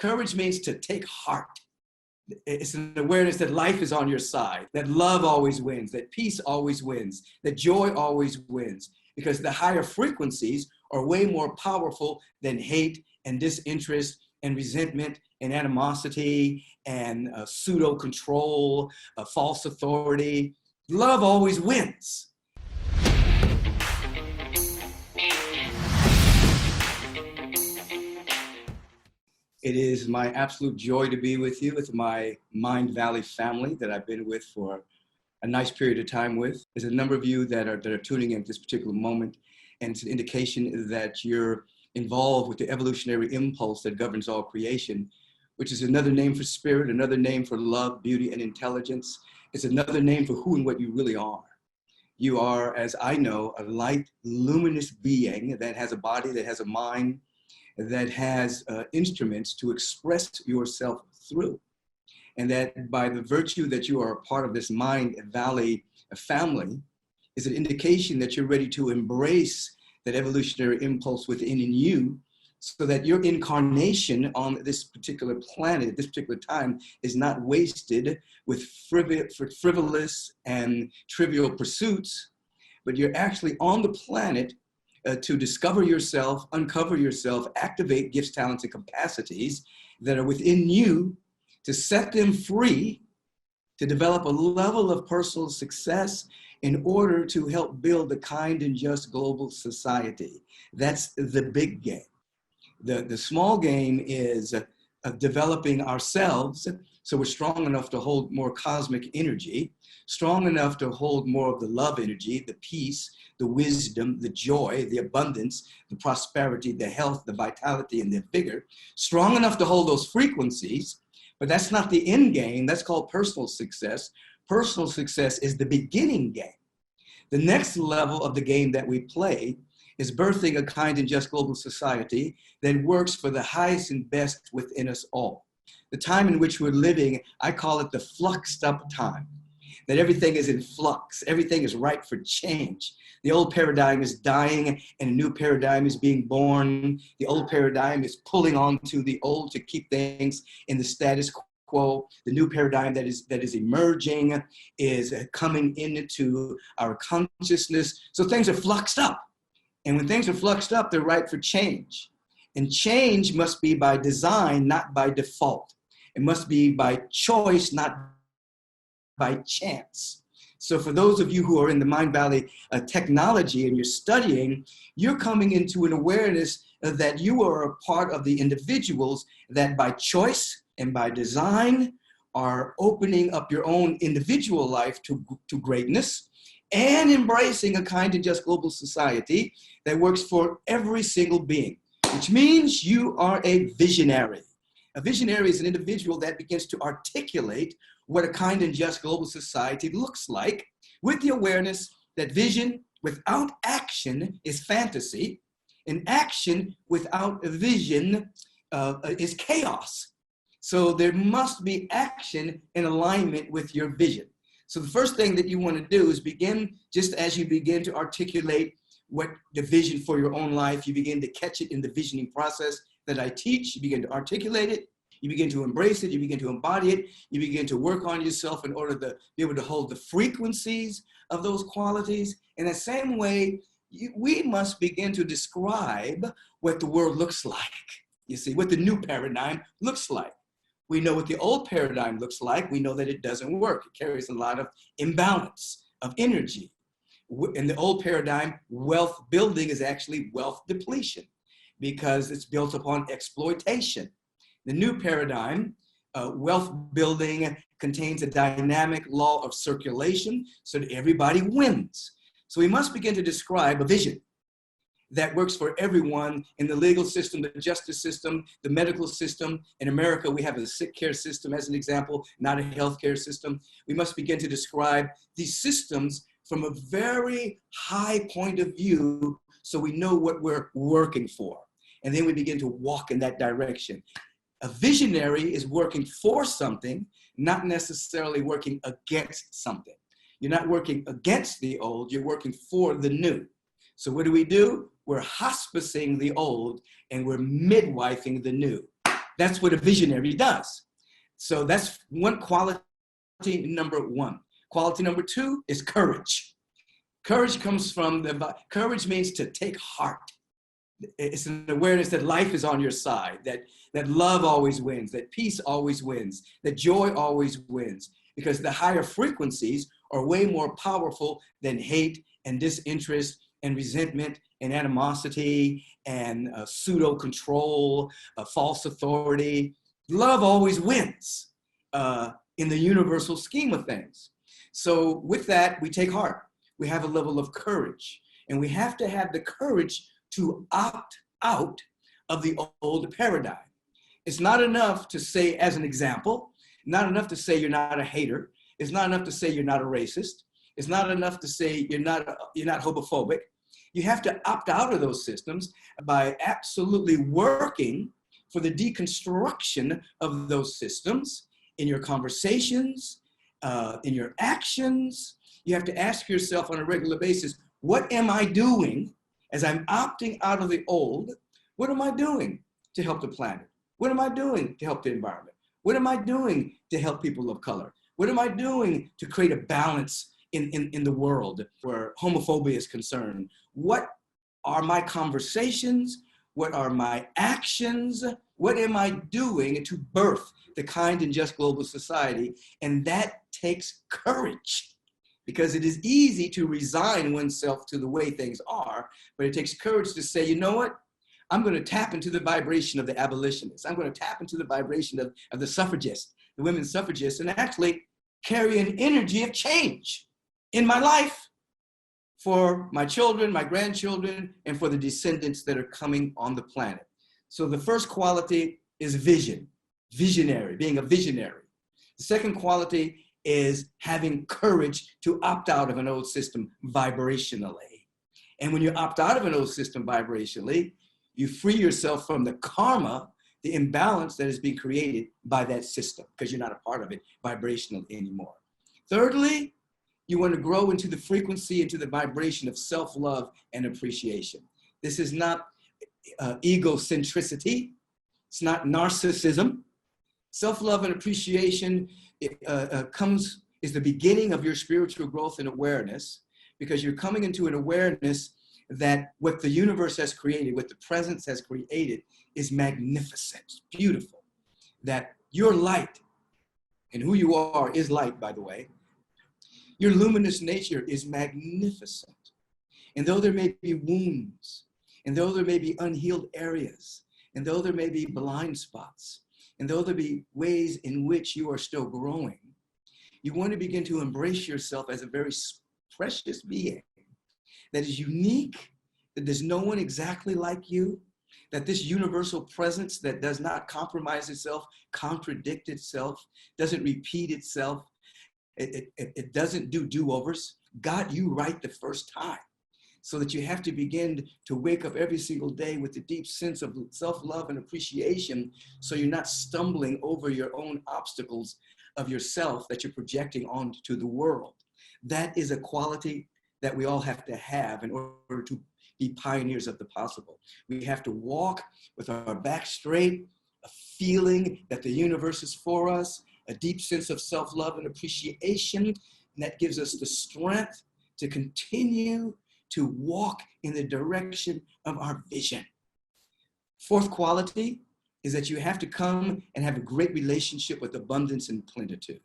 Courage means to take heart. It's an awareness that life is on your side, that love always wins, that peace always wins, that joy always wins, because the higher frequencies are way more powerful than hate and disinterest and resentment and animosity and pseudo control, false authority. Love always wins. It is my absolute joy to be with you, with my Mind Valley family that I've been with for a nice period of time with. There's a number of you that are tuning in at this particular moment, and it's an indication that you're involved with the evolutionary impulse that governs all creation, which is another name for spirit, another name for love, beauty, and intelligence. It's another name for who and what you really are. You are, as I know, a light, luminous being that has a body, that has a mind, that has instruments to express yourself through. And that by the virtue that you are a part of this Mind Valley family is an indication that you're ready to embrace that evolutionary impulse within you, so that your incarnation on this particular planet at this particular time is not wasted with frivolous and trivial pursuits, but you're actually on the planet to discover yourself, uncover yourself, activate gifts, talents, and capacities that are within you, to set them free, to develop a level of personal success in order to help build a kind and just global society. That's the big game. The small game is developing ourselves so we're strong enough to hold more cosmic energy, strong enough to hold more of the love energy, the peace, the wisdom, the joy, the abundance, the prosperity, the health, the vitality, and the vigor, strong enough to hold those frequencies. But that's not the end game. That's called personal success. Personal success is the beginning game. The next level of the game that we play is birthing a kind and just global society that works for the highest and best within us all. The time in which we're living, I call it the fluxed up time, that everything is in flux, everything is ripe for change. The old paradigm is dying and a new paradigm is being born. The old paradigm is pulling on to the old to keep things in the status quo. The new paradigm that is emerging is coming into our consciousness. So things are fluxed up. And when things are fluxed up, they're ripe for change. And change must be by design, not by default. It must be by choice, not by chance. So for those of you who are in the Mind Valley technology and you're studying, you're coming into an awareness that you are a part of the individuals that by choice and by design are opening up your own individual life to greatness and embracing a kind and just global society that works for every single being, which means you are a visionary. A visionary is an individual that begins to articulate what a kind and just global society looks like, with the awareness that vision without action is fantasy, and action without vision is chaos. So there must be action in alignment with your vision. So the first thing that you want to do is begin, just as you begin to articulate what the vision for your own life, you begin to catch it in the visioning process that I teach. You begin to articulate it, you begin to embrace it, you begin to embody it, you begin to work on yourself in order to be able to hold the frequencies of those qualities. In the same way, we must begin to describe what the world looks like. You see, what the new paradigm looks like. We know what the old paradigm looks like. We know that it doesn't work. It carries a lot of imbalance of energy. In the old paradigm, wealth building is actually wealth depletion because it's built upon exploitation. The new paradigm, wealth building contains a dynamic law of circulation so that everybody wins. So we must begin to describe a vision that works for everyone in the legal system, the justice system, the medical system. In America, we have a sick care system as an example, not a healthcare system. We must begin to describe these systems from a very high point of view so we know what we're working for. And then we begin to walk in that direction. A visionary is working for something, not necessarily working against something. You're not working against the old, you're working for the new. So what do? We're hospicing the old and we're midwifing the new. That's what a visionary does. So that's one quality, number one. Quality number two is courage. Courage comes from courage means to take heart. It's an awareness that life is on your side, that love always wins, that peace always wins, that joy always wins, because the higher frequencies are way more powerful than hate and disinterest and resentment and animosity and pseudo control, false authority. Love always wins in the universal scheme of things. So with that, we take heart. We have a level of courage, and we have to have the courage to opt out of the old paradigm. It's not enough to say, as an example, not enough to say you're not a hater. It's not enough to say you're not a racist. It's not enough to say you're not homophobic. You have to opt out of those systems by absolutely working for the deconstruction of those systems in your conversations, in your actions. You have to ask yourself on a regular basis, what am I doing as I'm opting out of the old? What am I doing to help the planet? What am I doing to help the environment? What am I doing to help people of color? What am I doing to create a balance in the world where homophobia is concerned? What are my conversations? What are my actions? What am I doing to birth the kind and just global society? And that takes courage, because it is easy to resign oneself to the way things are, but it takes courage to say, you know what? I'm going to tap into the vibration of the abolitionists. I'm going to tap into the vibration of the suffragists, the women suffragists, and actually carry an energy of change in my life for my children, my grandchildren, and for the descendants that are coming on the planet. So the first quality is vision, visionary, being a visionary. The second quality is having courage to opt out of an old system vibrationally. And when you opt out of an old system vibrationally, you free yourself from the karma, the imbalance that is being created by that system, because you're not a part of it vibrationally anymore. Thirdly, you want to grow into the frequency, into the vibration of self-love and appreciation. This is not egocentricity. It's not narcissism. Self-love and appreciation is the beginning of your spiritual growth and awareness, because you're coming into an awareness that what the universe has created, what the presence has created, is magnificent, beautiful. That your light, and who you are is light, by the way. Your luminous nature is magnificent. And though there may be wounds, and though there may be unhealed areas, and though there may be blind spots, and though there be ways in which you are still growing, you want to begin to embrace yourself as a very precious being that is unique, that there's no one exactly like you, that this universal presence that does not compromise itself, contradict itself, doesn't repeat itself, it doesn't do do-overs, got you right the first time. So that you have to begin to wake up every single day with a deep sense of self-love and appreciation, so you're not stumbling over your own obstacles of yourself that you're projecting onto the world. That is a quality that we all have to have in order to be pioneers of the possible. We have to walk with our back straight, a feeling that the universe is for us, a deep sense of self-love and appreciation, and that gives us the strength to continue to walk in the direction of our vision. Fourth quality is that you have to come and have a great relationship with abundance and plentitude.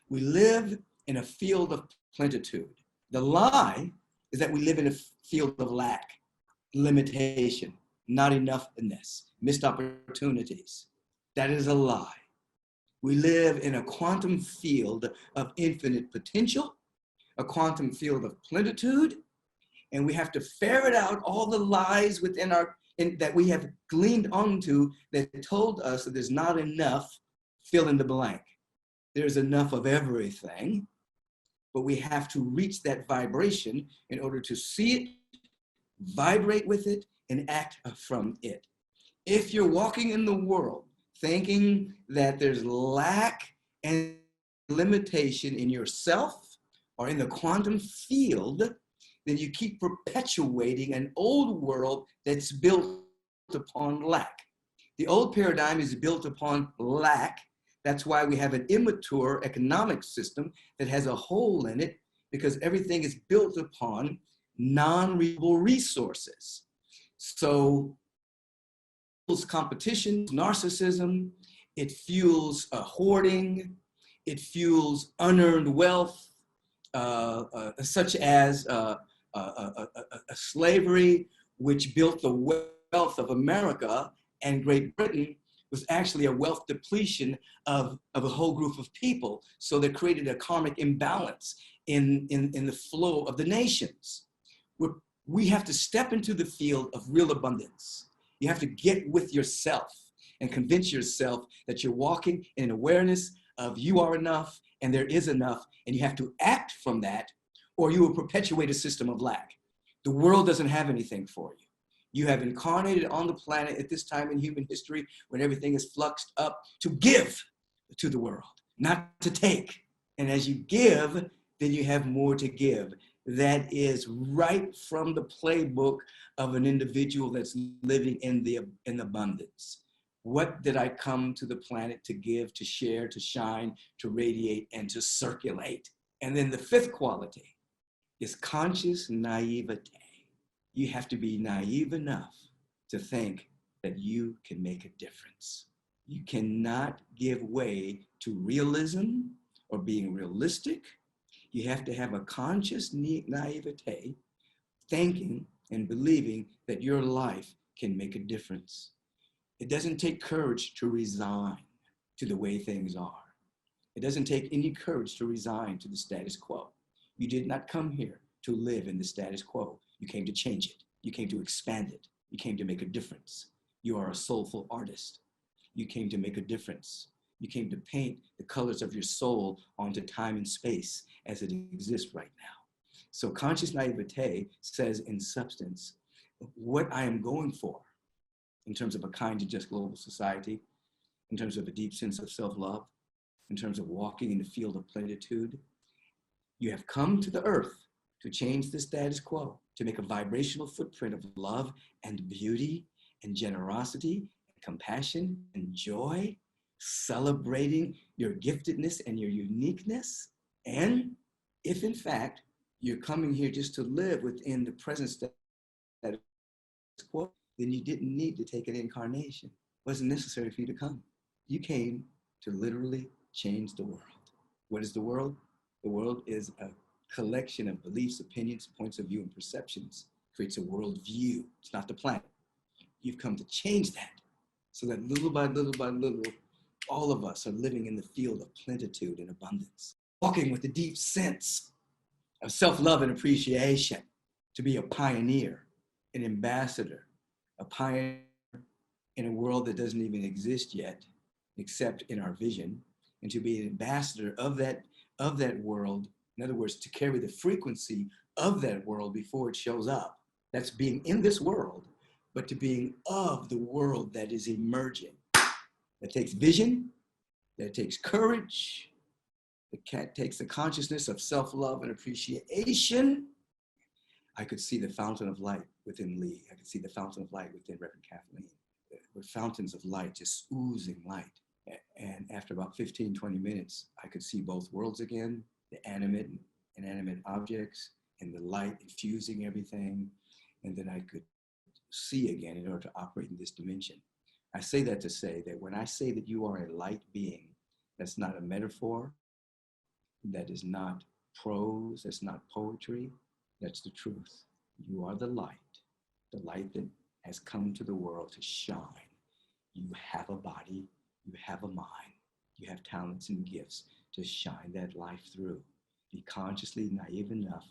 We live in a field of plentitude. The lie is that we live in a field of lack, limitation, not enoughness, missed opportunities. That is a lie. We live in a quantum field of infinite potential, a quantum field of plentitude, and we have to ferret out all the lies within that we have gleaned onto that told us that there's not enough, fill in the blank. There's enough of everything, but we have to reach that vibration in order to see it, vibrate with it, and act from it. If you're walking in the world thinking that there's lack and limitation in yourself or in the quantum field, then you keep perpetuating an old world that's built upon lack. The old paradigm is built upon lack. That's why we have an immature economic system that has a hole in it, because everything is built upon non-renewable resources. So it fuels competition, narcissism, it fuels hoarding, it fuels unearned wealth, such as slavery, which built the wealth of America, and Great Britain was actually a wealth depletion of a whole group of people. So they created a karmic imbalance in the flow of the nations. We have to step into the field of real abundance. You have to get with yourself and convince yourself that you're walking in an awareness of you are enough and there is enough, and you have to act from that, or you will perpetuate a system of lack. The world doesn't have anything for you. You have incarnated on the planet at this time in human history when everything is fluxed up to give to the world, not to take. And as you give, then you have more to give. That is right from the playbook of an individual that's living in abundance. What did I come to the planet to give, to share, to shine, to radiate, and to circulate? And then the fifth quality is conscious naivete. You have to be naive enough to think that you can make a difference. You cannot give way to realism or being realistic. You have to have a conscious naivete, thinking and believing that your life can make a difference. It doesn't take courage to resign to the way things are. It doesn't take any courage to resign to the status quo. You did not come here to live in the status quo. You came to change it. You came to expand it. You came to make a difference. You are a soulful artist. You came to make a difference. You came to paint the colors of your soul onto time and space as it exists right now. So conscious naivete says in substance, what I am going for in terms of a kind and just global society, in terms of a deep sense of self-love, in terms of walking in the field of plentitude, you have come to the earth to change the status quo, to make a vibrational footprint of love and beauty and generosity and compassion and joy, celebrating your giftedness and your uniqueness. And if in fact you're coming here just to live within the present status quo, then you didn't need to take an incarnation. It wasn't necessary for you to come. You came to literally change the world. What is the world? The world is a collection of beliefs, opinions, points of view, and perceptions. Creates a world view. It's not the planet. You've come to change that so that little by little by little, all of us are living in the field of plentitude and abundance, walking with a deep sense of self-love and appreciation, to be a pioneer, an ambassador, a pioneer in a world that doesn't even exist yet, except in our vision, and to be an ambassador of that world. In other words, to carry the frequency of that world before it shows up. That's being in this world, but to being of the world that is emerging. That takes vision, that takes courage, that takes the consciousness of self-love and appreciation. I could see the fountain of light within Lee. I could see the fountain of light within Reverend Kathleen. With fountains of light, just oozing light. And after about 15, 20 minutes, I could see both worlds again, the animate and inanimate objects, and the light infusing everything. And then I could see again in order to operate in this dimension. I say that to say that when I say that you are a light being, that's not a metaphor, that is not prose, that's not poetry, that's the truth. You are the light that has come to the world to shine. You have a body, you have a mind, you have talents and gifts to shine that life through. Be consciously naive enough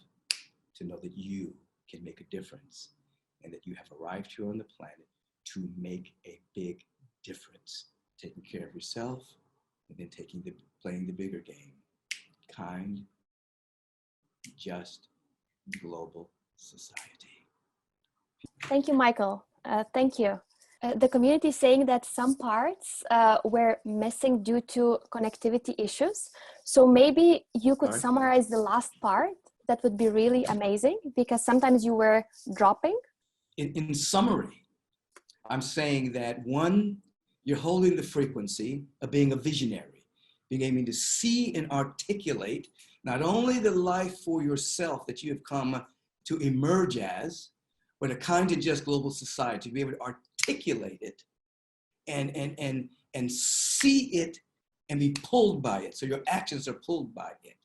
to know that you can make a difference and that you have arrived here on the planet to make a big difference, taking care of yourself and then playing the bigger game. Kind, just, global society. Thank you, Michael. Thank you. The community is saying that some parts were missing due to connectivity issues. So maybe you could summarize the last part. That would be really amazing, because sometimes you were dropping. In summary, I'm saying that one, You're holding the frequency of being a visionary, being able to see and articulate not only the life for yourself that you have come to emerge as, but a kind of just global society, to be able to articulate it and see it and be pulled by it. So your actions are pulled by it.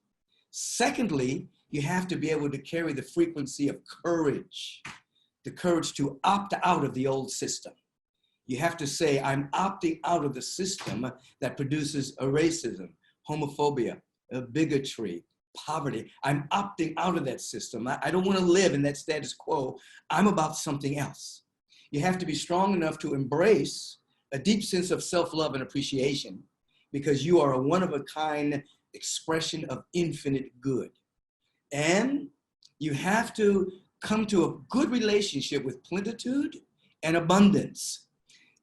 Secondly, you have to be able to carry the frequency of courage, the courage to opt out of the old system. You have to say, I'm opting out of the system that produces racism, homophobia, bigotry, poverty. I'm opting out of that system. I don't want to live in that status quo. I'm about something else. You have to be strong enough to embrace a deep sense of self-love and appreciation, because you are a one-of-a-kind expression of infinite good. And you have to come to a good relationship with plentitude and abundance.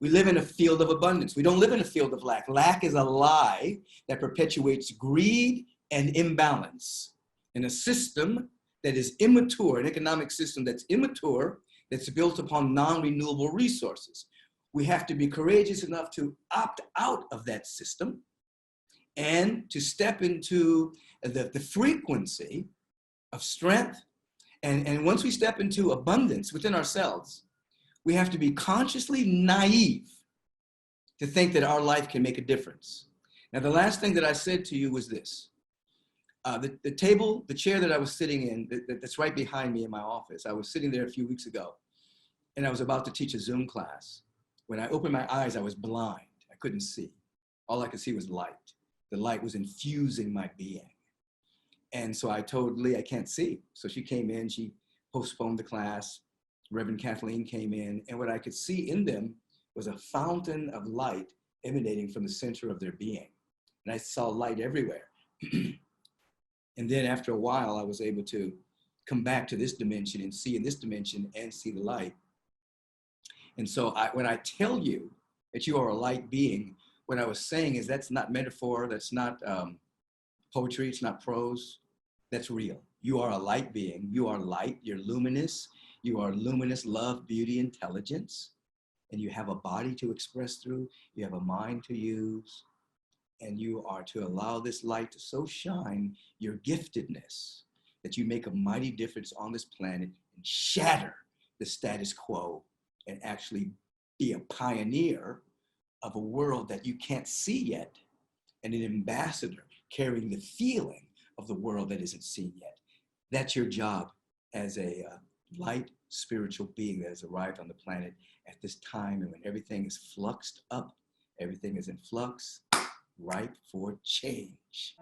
We live in a field of abundance. We don't live in a field of lack. Lack is a lie that perpetuates greed and imbalance in a system that is immature, an economic system that's immature, that's built upon non-renewable resources. We have to be courageous enough to opt out of that system and to step into the frequency of strength. And once we step into abundance within ourselves, we have to be consciously naive to think that our life can make a difference. Now, the last thing that I said to you was this. The chair that I was sitting in, that's right behind me in my office, I was sitting there a few weeks ago, and I was about to teach a Zoom class. When I opened my eyes, I was blind. I couldn't see. All I could see was light. The light was infusing my being. And so I told Lee, I can't see. So she came in, she postponed the class. Reverend Kathleen came in, and what I could see in them was a fountain of light emanating from the center of their being. And I saw light everywhere. And then after a while, I was able to come back to this dimension and see in this dimension and see the light. And so when I tell you that you are a light being, what I was saying is that's not metaphor, that's not poetry, it's not prose, that's real. You are a light being, you are light, you're luminous, you are luminous love, beauty, intelligence, and you have a body to express through, you have a mind to use, and you are to allow this light to so shine your giftedness that you make a mighty difference on this planet and shatter the status quo and actually be a pioneer of a world that you can't see yet, and an ambassador carrying the feeling of the world that isn't seen yet. That's your job as a light spiritual being that has arrived on the planet at this time, and when everything is fluxed up, everything is in flux, ripe for change.